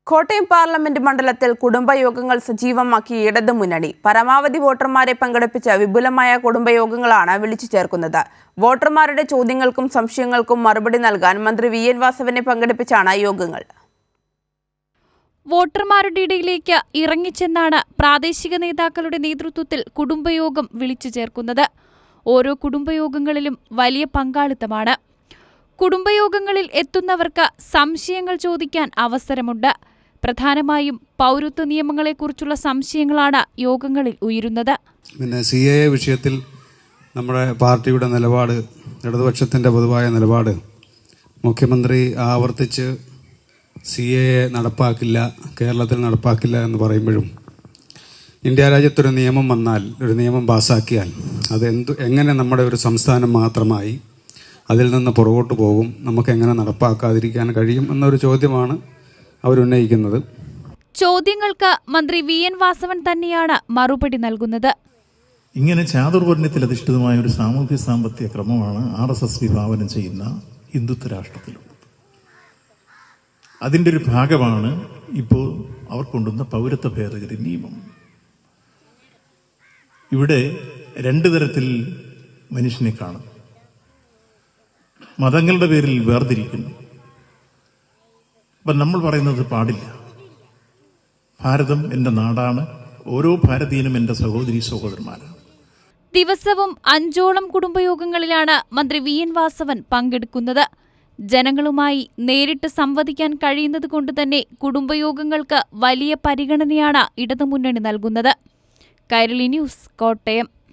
Kottayam parliament മണ്ഡലത്തിൽ കുടുംബയോഗങ്ങൾ സജീവമാക്കി ഇടതുമുന്നണി. പരമാവധി വോട്ടർമാരെ പങ്കെടുപ്പിച്ച വിപുലമായ കുടുംബയോഗങ്ങളാണ് വിളിച്ചു ചേർക്കുന്നത്. വോട്ടർമാരുടെ ചോദ്യങ്ങൾക്കും സംശയങ്ങൾക്കും മറുപടി നൽകാൻ മന്ത്രി വി.എൻ. വാസവനെ പങ്കെടുപ്പിച്ചാണ് യോഗങ്ങൾ. വോട്ടർമാരുടെ ഇടയിലേക്ക് ഇറങ്ങിച്ചെന്നാണ് പ്രാദേശിക നേതാക്കളുടെ നേതൃത്വത്തിൽ കുടുംബയോഗം വിളിച്ചു ചേർക്കുന്നത്. ഓരോ കുടുംബയോഗങ്ങളിലും വലിയ പങ്കാളിത്തമാണ്. കുടുംബയോഗങ്ങളിൽ എത്തുന്നവർക്ക് സംശയങ്ങൾ ചോദിക്കാൻ അവസരമുണ്ട്. പ്രധാനമായും പൗരത്വ നിയമങ്ങളെക്കുറിച്ചുള്ള സംശയങ്ങളാണ് യോഗങ്ങളിൽ ഉയരുന്നത്. പിന്നെ CAA വിഷയത്തിൽ നമ്മുടെ പാർട്ടിയുടെ നിലപാട്, ഇടതുപക്ഷത്തിൻ്റെ പൊതുവായ നിലപാട്, മുഖ്യമന്ത്രി ആവർത്തിച്ച് CAA നടപ്പാക്കില്ല, കേരളത്തിൽ നടപ്പാക്കില്ല എന്ന് പറയുമ്പോഴും ഇന്ത്യ രാജ്യത്തൊരു നിയമം വന്നാൽ, ഒരു നിയമം പാസ്സാക്കിയാൽ അത് എങ്ങനെ നമ്മുടെ ഒരു സംസ്ഥാനം മാത്രമായി അതിൽ നിന്ന് പുറകോട്ട് പോകും, നമുക്ക് എങ്ങനെ നടപ്പാക്കാതിരിക്കാൻ കഴിയും എന്നൊരു ചോദ്യമാണ് അവരുന്നയിക്കുന്നത്. ചോദ്യങ്ങൾക്ക് മന്ത്രി വി.എൻ. വാസവൻ തന്നെയാണ് മറുപടി നൽകുന്നത്. ഇങ്ങനെ ചാതുർവർണ്ണത്തിൽ അധിഷ്ഠിതമായ ഒരു സാമൂഹ്യ സാമ്പത്തിക ക്രമമാണ് RSS വിഭാവനം ചെയ്യുന്ന ഹിന്ദുത്വ രാഷ്ട്രത്തിലുള്ളത്. അതിൻ്റെ ഒരു ഭാഗമാണ് ഇപ്പോൾ അവർ കൊണ്ടുവന്ന പൗരത്വ ഭേദഗതി നിയമം. ഇവിടെ രണ്ടു തരത്തിൽ മനുഷ്യനെ കാണും. മതങ്ങളുടെ പേരിൽ വേർതിരിക്കുന്നു. അപ്പം നമ്മൾ പറയുന്നത് പാടില്ല. ഭാരതം എൻ്റെ നാടാണ്, ഓരോ ഭാരതീയനും എൻ്റെ സഹോദരി സഹോദരന്മാരാണ്. ദിവസവും 5ഓളം കുടുംബയോഗങ്ങളിലാണ് മന്ത്രി വി.എൻ. വാസവൻ പങ്കെടുക്കുന്നത്. ജനങ്ങളുമായി നേരിട്ട് സംവദിക്കാൻ കഴിയുന്നത് കൊണ്ട് തന്നെ കുടുംബയോഗങ്ങൾക്ക് വലിയ പരിഗണനയാണ് ഇടതുമുന്നണി നൽകുന്നത്. കൈരളി ന്യൂസ്, കോട്ടയം.